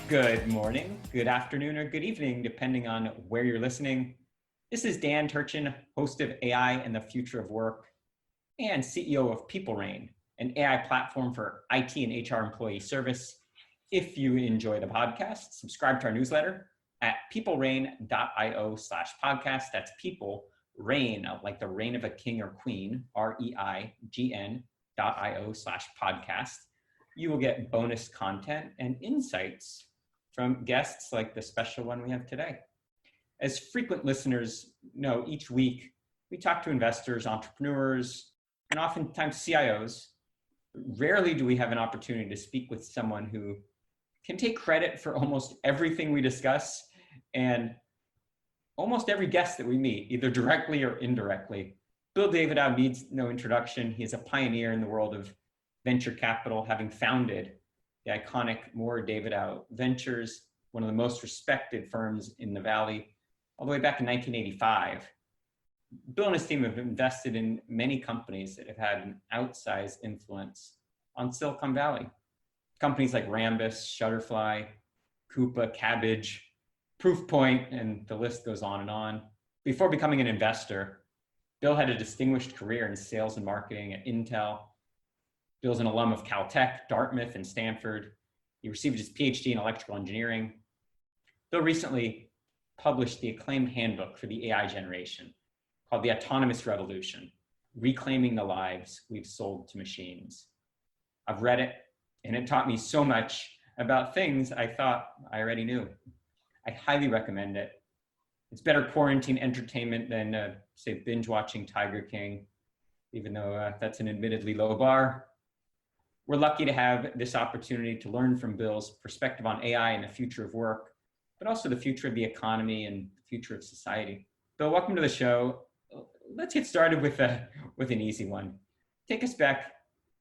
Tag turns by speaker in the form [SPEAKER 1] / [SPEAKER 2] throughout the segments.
[SPEAKER 1] Good morning, good afternoon, or good evening, depending on where you're listening. This is Dan Turchin, host of AI and the Future of Work and CEO of PeopleRain, an AI platform for IT and HR employee service. If you enjoy the podcast, subscribe to our newsletter at peoplerain.io/podcast. That's people, reign, like the reign of a king or queen, REIGN.io/podcast. You will get bonus content and insights from guests like the special one we have today. As frequent listeners know, each week we talk to investors, entrepreneurs, and oftentimes CIOs. Rarely do we have an opportunity to speak with someone who can take credit for almost everything we discuss and almost every guest that we meet, either directly or indirectly. Bill Davidow needs no introduction. He is a pioneer in the world of venture capital, having founded the iconic Mohr Davidow Ventures, one of the most respected firms in the Valley, all the way back in 1985. Bill and his team have invested in many companies that have had an outsized influence on Silicon Valley. Companies like Rambus, Shutterfly, Coupa, Cabbage, Proofpoint, and the list goes on and on. Before becoming an investor, Bill had a distinguished career in sales and marketing at Intel. Bill's an alum of Caltech, Dartmouth, and Stanford. He received his PhD in electrical engineering. Bill recently published the acclaimed handbook for the AI generation called The Autonomous Revolution, Reclaiming the Lives We've Sold to Machines. I've read it, and it taught me so much about things I thought I already knew. I highly recommend it. It's better quarantine entertainment than, say, binge watching Tiger King, even though that's an admittedly low bar. We're lucky to have this opportunity to learn from Bill's perspective on AI and the future of work, but also the future of the economy and the future of society. Bill, welcome to the show. Let's get started with an easy one. Take us back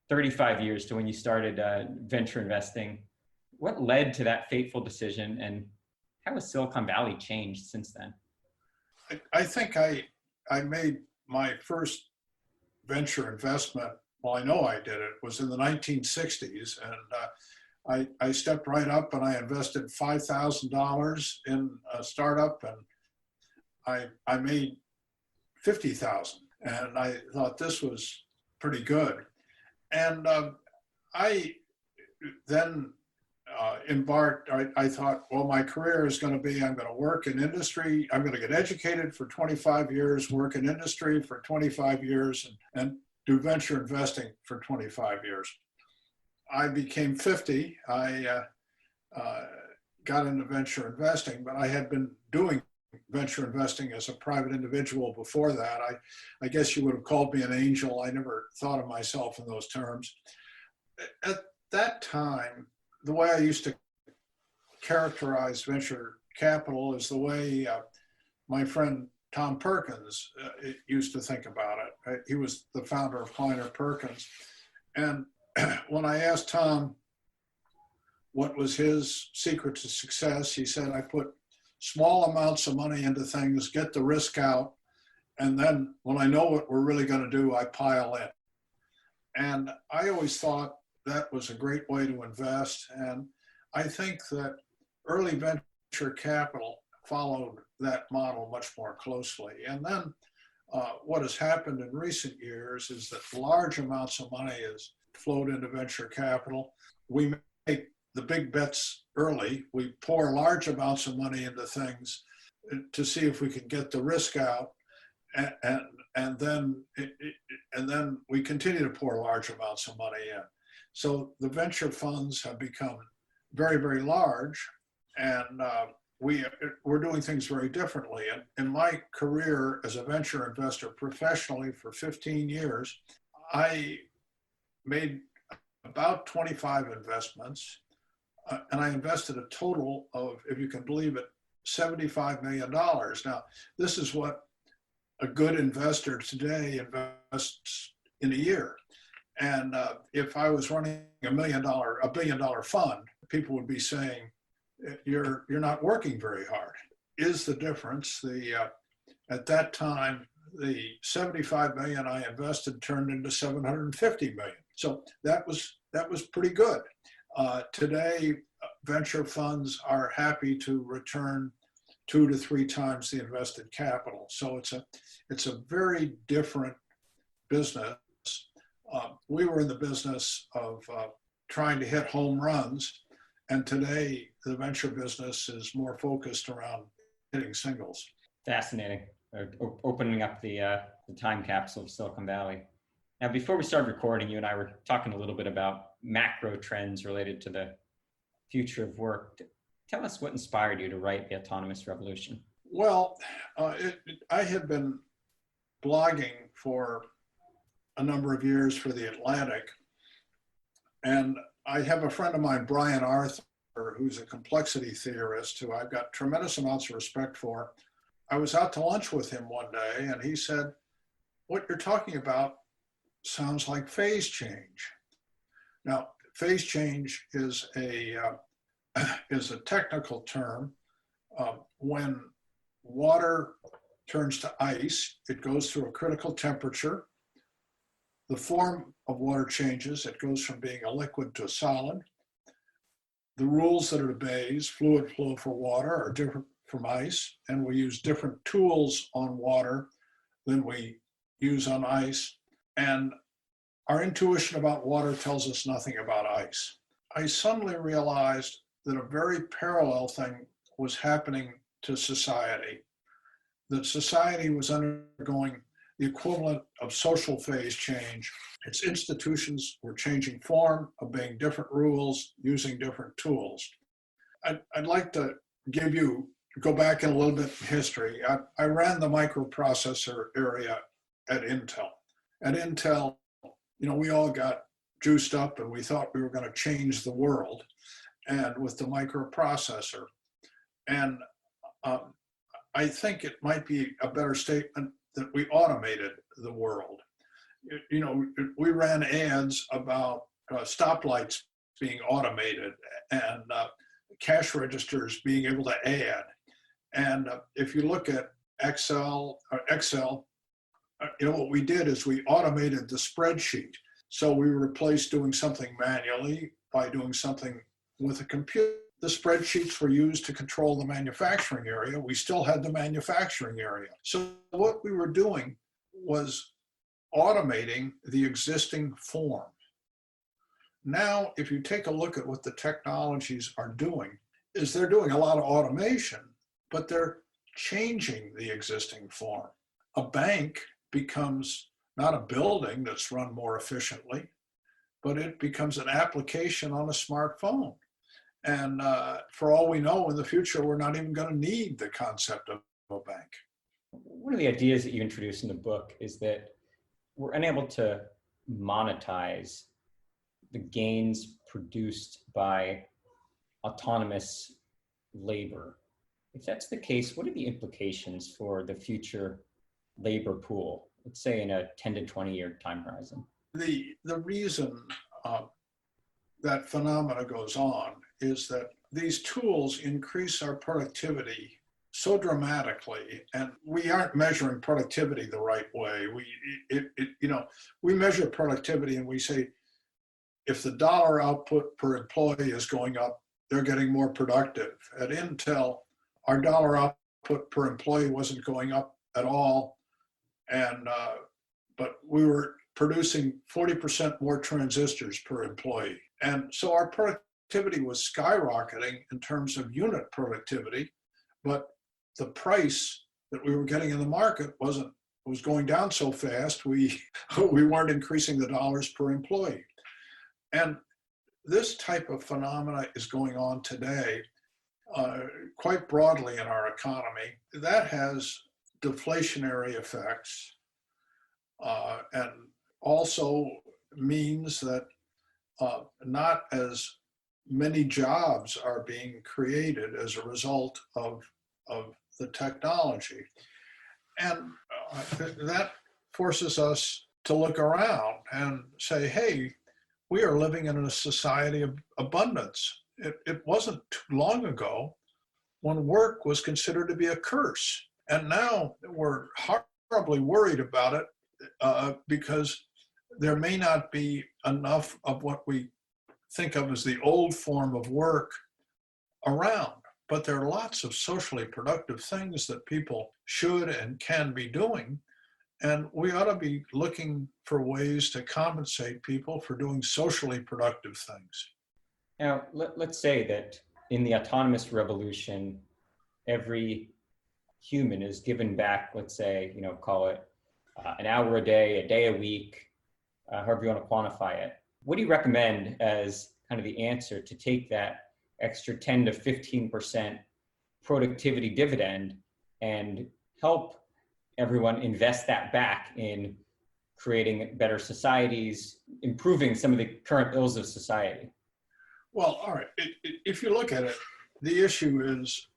[SPEAKER 1] 35 years to when you started venture investing. What led to that fateful decision, and how has Silicon Valley changed since then?
[SPEAKER 2] I think I made my first venture investment. Well, I know I did it, was in the 1960s. And I stepped right up and I invested $5,000 in a startup, and I made $50,000. And I thought this was pretty good. And I then embarked, I thought, well, my career is going to be, I'm going to work in industry. I'm going to get educated for 25 years, work in industry for 25 years, and do venture investing for 25 years. I became 50. I got into venture investing, but I had been doing venture investing as a private individual before that. I guess you would have called me an angel. I never thought of myself in those terms. At that time, the way I used to characterize venture capital is the way my friend Tom Perkins used to think about it. Right? He was the founder of Kleiner Perkins. And when I asked Tom what was his secret to success, he said, I put small amounts of money into things, get the risk out, and then when I know what we're really going to do, I pile in. And I always thought that was a great way to invest. And I think that early venture capital followed that model much more closely. And then what has happened in recent years is that large amounts of money has flowed into venture capital. We make the big bets early. We pour large amounts of money into things to see if we can get the risk out. And then we continue to pour large amounts of money in. So the venture funds have become very, very large, and we're doing things very differently. And in my career as a venture investor professionally for 15 years, I made about 25 investments, and I invested a total of, if you can believe it, $75 million. Now, this is what a good investor today invests in a year. And if I was running a $1 billion fund, people would be saying, you're not working very hard. Is the difference. At that time, the 75 million I invested turned into 750 million. So that was pretty good. Today, venture funds are happy to return 2 to 3 times the invested capital. So it's a very different business. We were in the business of trying to hit home runs, and today the venture business is more focused around hitting singles.
[SPEAKER 1] Fascinating. Opening up the time capsule of Silicon Valley. Now, before we started recording, you and I were talking a little bit about macro trends related to the future of work. Tell us what inspired you to write The Autonomous Revolution.
[SPEAKER 2] Well, I had been blogging for a number of years for The Atlantic, and I have a friend of mine, Brian Arthur, who's a complexity theorist who I've got tremendous amounts of respect for. I was out to lunch with him one day, and he said, "What you're talking about sounds like phase change." Now, phase change is a technical term. When water turns to ice, it goes through a critical temperature. The form of water changes. It goes from being a liquid to a solid. The rules that it obeys, fluid flow for water, are different from ice, and we use different tools on water than we use on ice. And our intuition about water tells us nothing about ice. I suddenly realized that a very parallel thing was happening to society, that society was undergoing the equivalent of social phase change. Its institutions were changing form, obeying different rules, using different tools. I'd like to go back in a little bit in history. I ran the microprocessor area at Intel. At Intel, we all got juiced up and we thought we were going to change the world, and with the microprocessor. And I think it might be a better statement that we automated the world. We ran ads about stoplights being automated and cash registers being able to add. And if you look at Excel, what we did is we automated the spreadsheet. So we replaced doing something manually by doing something with a computer. The spreadsheets were used to control the manufacturing area. We still had the manufacturing area. So what we were doing was automating the existing form. Now, if you take a look at what the technologies are doing, is they're doing a lot of automation, but they're changing the existing form. A bank becomes not a building that's run more efficiently, but it becomes an application on a smartphone. And for all we know, in the future, we're not even going to need the concept of a bank.
[SPEAKER 1] One of the ideas that you introduce in the book is that we're unable to monetize the gains produced by autonomous labor. If that's the case, what are the implications for the future labor pool, let's say in a 10 to 20-year time horizon?
[SPEAKER 2] The reason that phenomena goes on is that these tools increase our productivity so dramatically, and we aren't measuring productivity the right way. We measure productivity and we say, if the dollar output per employee is going up, they're getting more productive. At Intel, our dollar output per employee wasn't going up at all, but we were producing 40% more transistors per employee. And so our productivity was skyrocketing in terms of unit productivity, but the price that we were getting in the market was going down so fast, we weren't increasing the dollars per employee. And this type of phenomena is going on today quite broadly in our economy. That has deflationary effects and also means that not as many jobs are being created as a result of the technology. And that forces us to look around and say, hey, we are living in a society of abundance. It wasn't too long ago when work was considered to be a curse. And now we're horribly worried about it because there may not be enough of what we think of as the old form of work around. But there are lots of socially productive things that people should and can be doing. And we ought to be looking for ways to compensate people for doing socially productive things.
[SPEAKER 1] Now, let's say that in the autonomous revolution, every human is given back, let's say, call it an hour a day a week, however you want to quantify it. What do you recommend as kind of the answer to take that extra 10 to 15% productivity dividend and help everyone invest that back in creating better societies, improving some of the current ills of society?
[SPEAKER 2] Well, all right. If you look at it, the issue is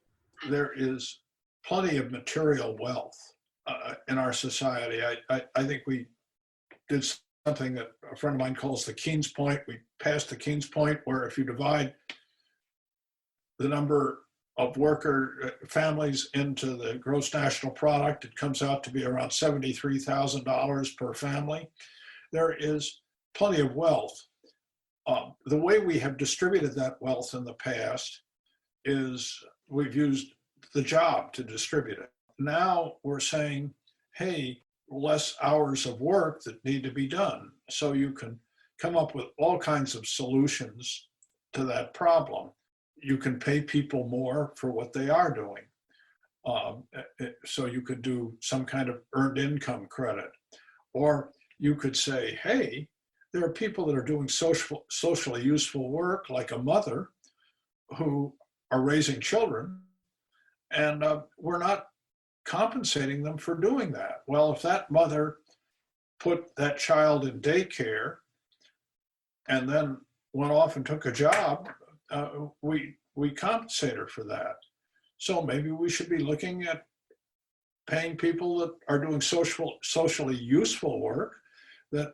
[SPEAKER 2] there is plenty of material wealth in our society. I think we did something that a friend of mine calls the Keynes point. We passed the Keynes point, where if you divide the number of worker families into the gross national product, it comes out to be around $73,000 per family. There is plenty of wealth. The way we have distributed that wealth in the past is we've used the job to distribute it. Now we're saying, hey, less hours of work that need to be done. So you can come up with all kinds of solutions to that problem. You can pay people more for what they are doing. So you could do some kind of earned income credit. Or you could say, hey, there are people that are doing socially useful work, like a mother, who are raising children, and we're not compensating them for doing that. Well, if that mother put that child in daycare and then went off and took a job, we compensate her for that. So maybe we should be looking at paying people that are doing socially useful work that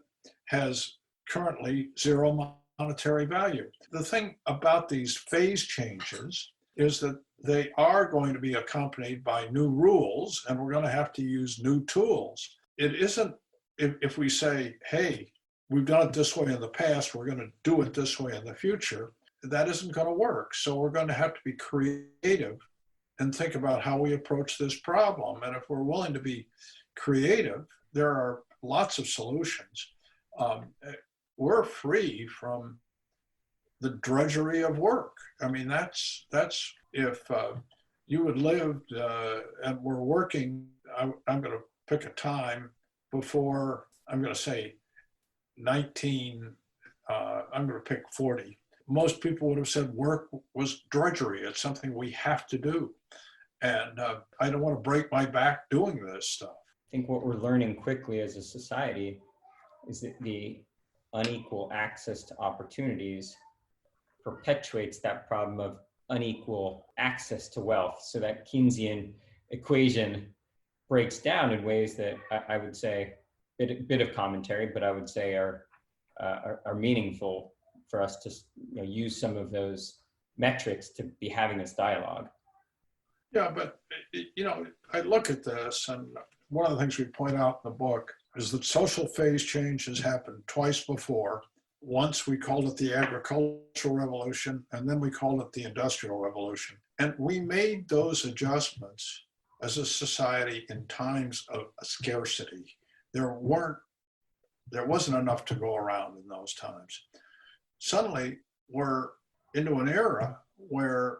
[SPEAKER 2] has currently zero monetary value. The thing about these phase changes is that they are going to be accompanied by new rules, and we're going to have to use new tools. It isn't, if we say, hey, we've done it this way in the past, we're going to do it this way in the future, that isn't going to work. So we're going to have to be creative and think about how we approach this problem. And if we're willing to be creative, there are lots of solutions. We're free from the drudgery of work. I mean, that's if you had lived and were working, I'm going to pick a time before, I'm going to say 19, I'm going to pick 40. Most people would have said work was drudgery. It's something we have to do. And I don't want to break my back doing this stuff.
[SPEAKER 1] I think what we're learning quickly as a society is that the unequal access to opportunities perpetuates that problem of unequal access to wealth. So that Keynesian equation breaks down in ways that I would say, bit of commentary, but I would say are meaningful for us to use some of those metrics to be having this dialogue.
[SPEAKER 2] Yeah, but I look at this, and one of the things we point out in the book is that social phase change has happened twice before. Once we called it the agricultural revolution, and then we called it the industrial revolution. And we made those adjustments as a society in times of scarcity. There wasn't enough to go around in those times. Suddenly, we're into an era where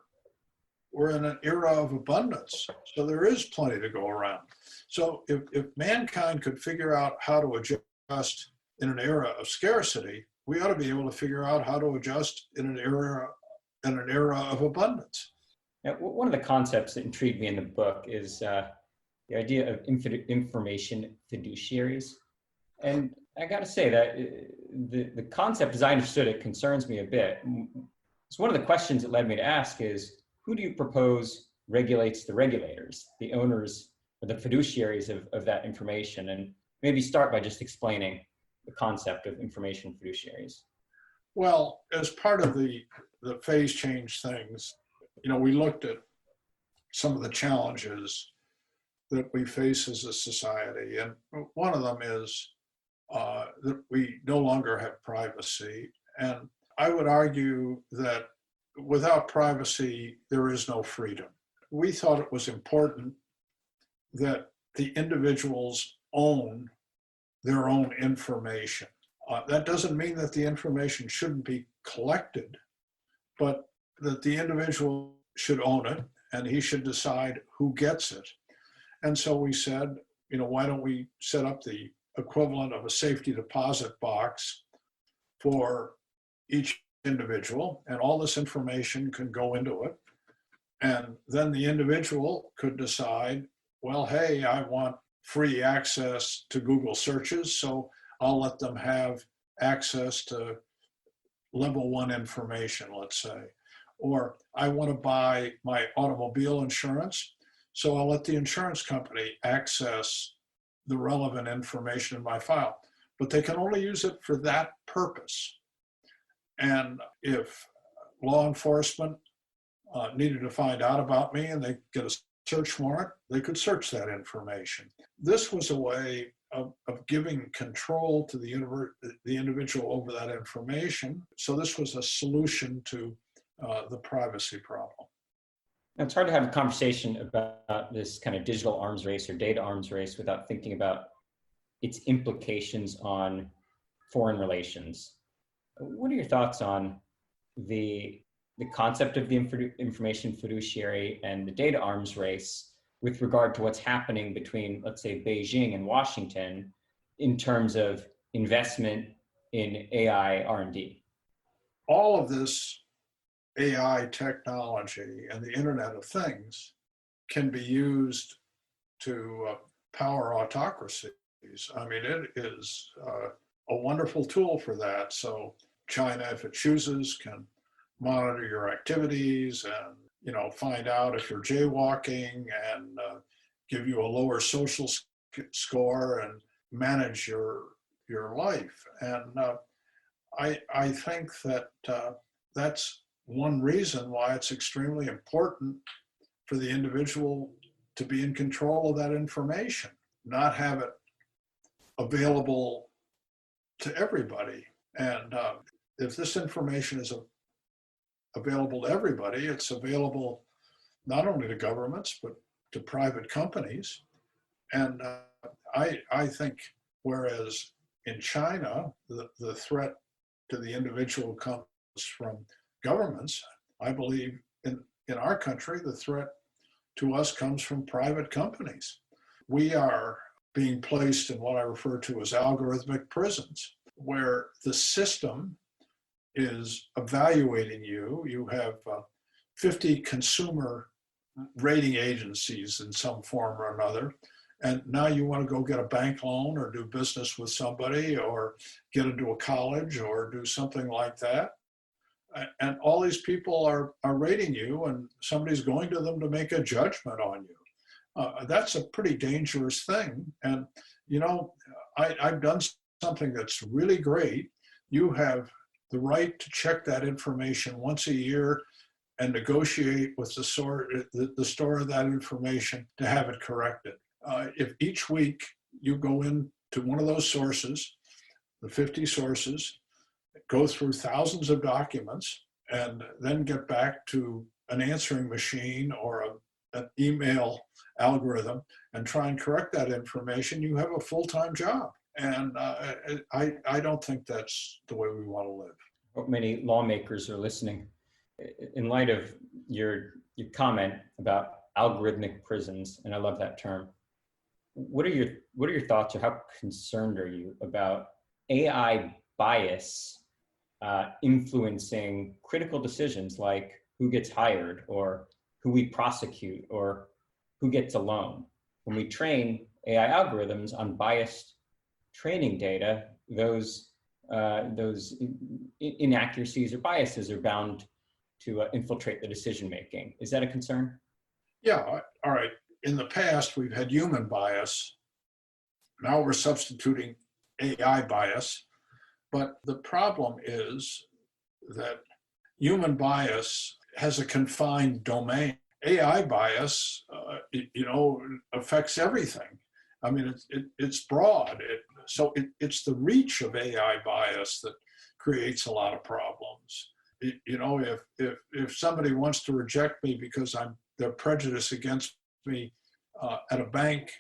[SPEAKER 2] we're in an era of abundance. So there is plenty to go around. So if mankind could figure out how to adjust in an era of scarcity, we ought to be able to figure out how to adjust in an era of abundance.
[SPEAKER 1] Now, one of the concepts that intrigued me in the book is the idea of information fiduciaries. And I got to say that the concept, as I understood it, concerns me a bit. So one of the questions that led me to ask is, who do you propose regulates the regulators, the owners or the fiduciaries of that information? And maybe start by just explaining the concept of information fiduciaries.
[SPEAKER 2] Well, as part of the phase change things, we looked at some of the challenges that we face as a society. And one of them is that we no longer have privacy. And I would argue that without privacy, there is no freedom. We thought it was important that the individuals own their own information. That doesn't mean that the information shouldn't be collected, but that the individual should own it and he should decide who gets it. And so we said, why don't we set up the equivalent of a safety deposit box for each individual, and all this information can go into it. And then the individual could decide, well, hey, I want free access to Google searches, so I'll let them have access to level 1 information, let's say. Or I want to buy my automobile insurance, so I'll let the insurance company access the relevant information in my file. But they can only use it for that purpose. And if law enforcement needed to find out about me and they get a search warrant, they could search that information. This was a way of giving control to the individual over that information. So this was a solution to the privacy problem.
[SPEAKER 1] Now, it's hard to have a conversation about this kind of digital arms race or data arms race without thinking about its implications on foreign relations. What are your thoughts on the concept of the information fiduciary and the data arms race with regard to what's happening between, let's say, Beijing and Washington in terms of investment in AI R&D?
[SPEAKER 2] All of this AI technology and the Internet of Things can be used to power autocracies. I mean, it is a wonderful tool for that. So China, if it chooses, can monitor your activities and find out if you're jaywalking and give you a lower social score and manage your life. And I think that that's one reason why it's extremely important for the individual to be in control of that information, not have it available to everybody. And if this information is available to everybody, it's available not only to governments, but to private companies. And I think, whereas in China, the threat to the individual comes from governments, I believe in our country, the threat to us comes from private companies. We are being placed in what I refer to as algorithmic prisons, where the system is evaluating you. You have 50 consumer rating agencies in some form or another, and now you want to go get a bank loan or do business with somebody or get into a college or do something like that. And all these people are rating you, and somebody's going to them to make a judgment on you. That's a pretty dangerous thing. And, I've done something that's really great. You have the right to check that information once a year and negotiate with the store of that information to have it corrected. If each week you go into one of those sources, the 50 sources, go through thousands of documents, and then get back to an answering machine or an email algorithm and try and correct that information, you have a full-time job. And I don't think that's the way we want to live.
[SPEAKER 1] I hope many lawmakers are listening. In light of your comment about algorithmic prisons, and I love that term, what are your thoughts, or how concerned are you about AI bias influencing critical decisions like who gets hired or who we prosecute or who gets a loan? When we train AI algorithms on biased training data, those inaccuracies or biases are bound to infiltrate the decision making. Is that a concern?
[SPEAKER 2] Yeah, all right. In the past, we've had human bias. Now we're substituting AI bias. But the problem is that human bias has a confined domain. AI bias, affects everything. I mean, it's broad. It's the reach of AI bias that creates a lot of problems. you know, if somebody wants to reject me because they're prejudiced against me at a bank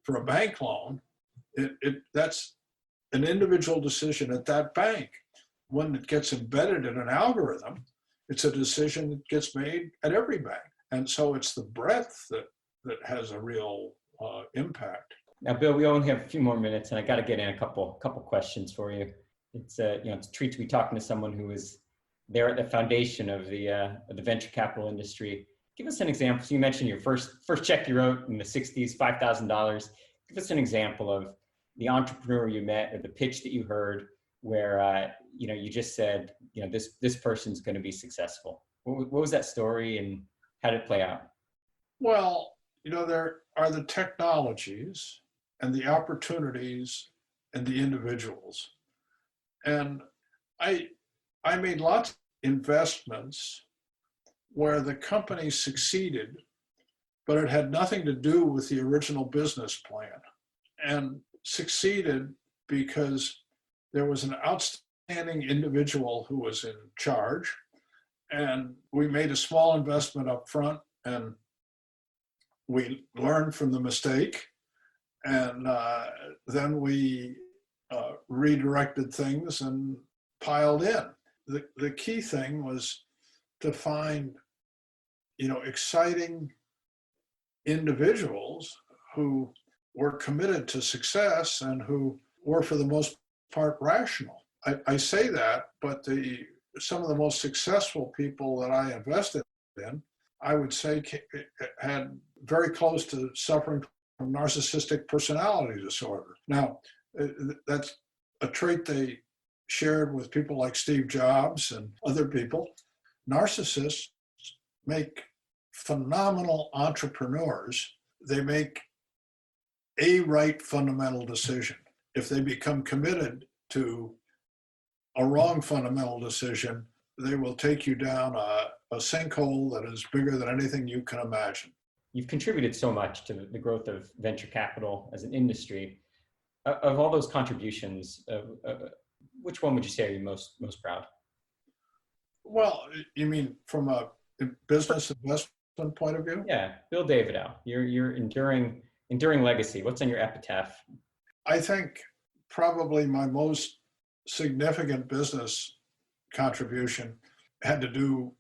[SPEAKER 2] for a bank loan, that's an individual decision at that bank. When it gets embedded in an algorithm, it's a decision that gets made at every bank. And so it's the breadth that has a real impact.
[SPEAKER 1] Now, Bill, we only have a few more minutes, and I got to get in a couple questions for you. It's it's a treat to be talking to someone who is there at the foundation of the venture capital industry. Give us an example. So you mentioned your first check you wrote in the '60s, $5,000. Give us an example of the entrepreneur you met or the pitch that you heard where you just said, this person's going to be successful. What was that story, and how did it play out?
[SPEAKER 2] Well, there are the technologies and the opportunities and the individuals. And I made lots of investments where the company succeeded, but it had nothing to do with the original business plan, and succeeded because there was an outstanding individual who was in charge, and we made a small investment up front, and we learned from the mistake, and then we redirected things and piled in. The key thing was to find, exciting individuals who were committed to success and who were, for the most part, rational. I say that, but some of the most successful people that I invested in, I would say, had very close to suffering from narcissistic personality disorder. Now, that's a trait they shared with people like Steve Jobs and other people. Narcissists make phenomenal entrepreneurs. They make a right fundamental decision. If they become committed to a wrong fundamental decision, they will take you down a sinkhole that is bigger than anything you can imagine.
[SPEAKER 1] You've contributed so much to the growth of venture capital as an industry. Of all those contributions, which one would you say are you most proud?
[SPEAKER 2] Well, you mean from a business investment point of view?
[SPEAKER 1] Yeah, Bill Davidow, your enduring legacy. What's on your epitaph?
[SPEAKER 2] I think probably my most significant business contribution had to do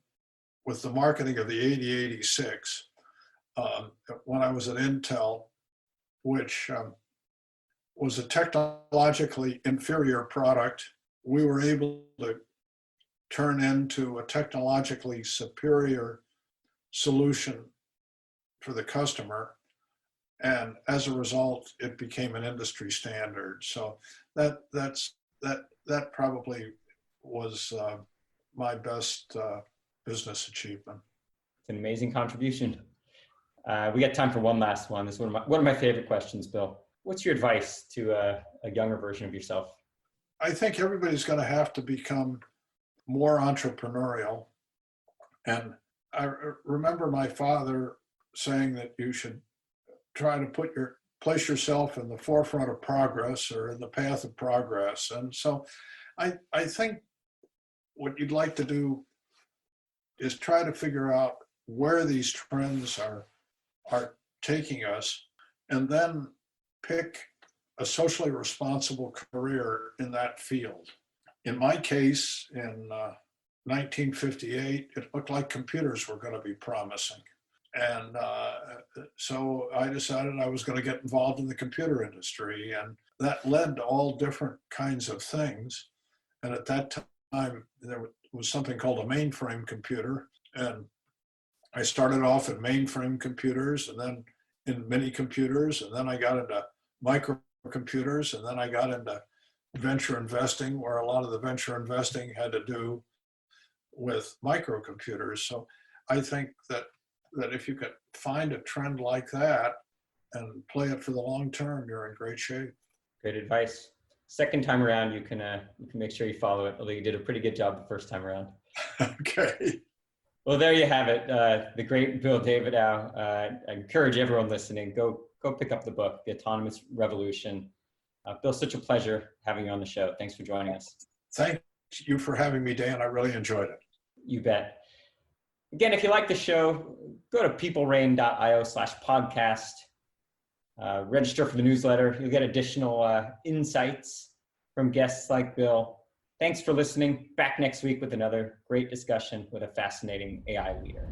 [SPEAKER 2] with the marketing of the 8086. When I was at Intel, which was a technologically inferior product, we were able to turn into a technologically superior solution for the customer. And as a result, it became an industry standard. So that probably was my best business achievement.
[SPEAKER 1] It's an amazing contribution. We got time for one last one. This is one of my favorite questions, Bill. What's your advice to a younger version of yourself?
[SPEAKER 2] I think everybody's going to have to become more entrepreneurial. And I remember my father saying that you should try to place yourself in the forefront of progress or in the path of progress. And so I think what you'd like to do is try to figure out where these trends are taking us, and then pick a socially responsible career in that field. In my case, in 1958, it looked like computers were going to be promising. And so I decided I was going to get involved in the computer industry, and that led to all different kinds of things. And at that time, there was something called a mainframe computer. And I started off in mainframe computers, and then in mini computers, and then I got into microcomputers, and then I got into venture investing, where a lot of the venture investing had to do with microcomputers. So I think that if you could find a trend like that and play it for the long term, you're in great shape.
[SPEAKER 1] Great advice. Second time around, you can make sure you follow it, although you did a pretty good job the first time around.
[SPEAKER 2] Okay.
[SPEAKER 1] Well, there you have it. The great Bill Davidow. I encourage everyone listening, go pick up the book, The Autonomous Revolution. Bill, such a pleasure having you on the show. Thanks for joining us.
[SPEAKER 2] Thank you for having me, Dan. I really enjoyed it.
[SPEAKER 1] You bet. Again, if you like the show, go to peoplerain.io/podcast. Register for the newsletter. You'll get additional insights from guests like Bill. Thanks for listening. Back next week with another great discussion with a fascinating AI leader.